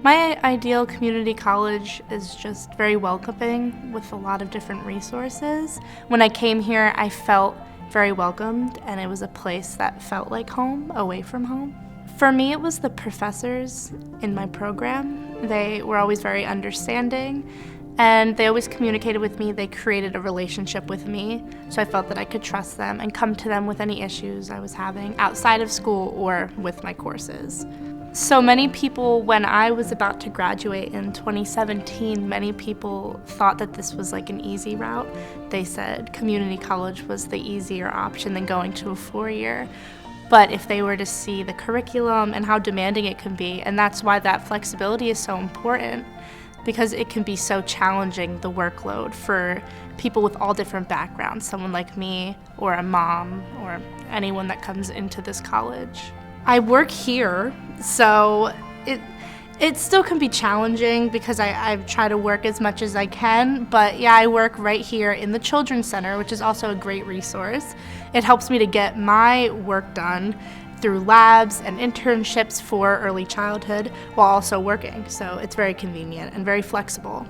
My ideal community college is just very welcoming with a lot of different resources. When I came here, I felt very welcomed, and it was a place that felt like home, away from home. For me, it was the professors in my program. They were always very understanding, and they always communicated with me. They created a relationship with me, so I felt that I could trust them and come to them with any issues I was having outside of school or with my courses. So many people, when I was about to graduate in 2017, many people thought that this was like an easy route. They said community college was the easier option than going to a four-year. But if they were to see the curriculum and how demanding it can be, and that's why that flexibility is so important, because it can be so challenging, the workload, for people with all different backgrounds, someone like me or a mom or anyone that comes into this college. I work here, so it still can be challenging because I try to work as much as I can, but yeah, I work right here in the Children's Center, which is also a great resource. It helps me to get my work done through labs and internships for early childhood while also working, so it's very convenient and very flexible.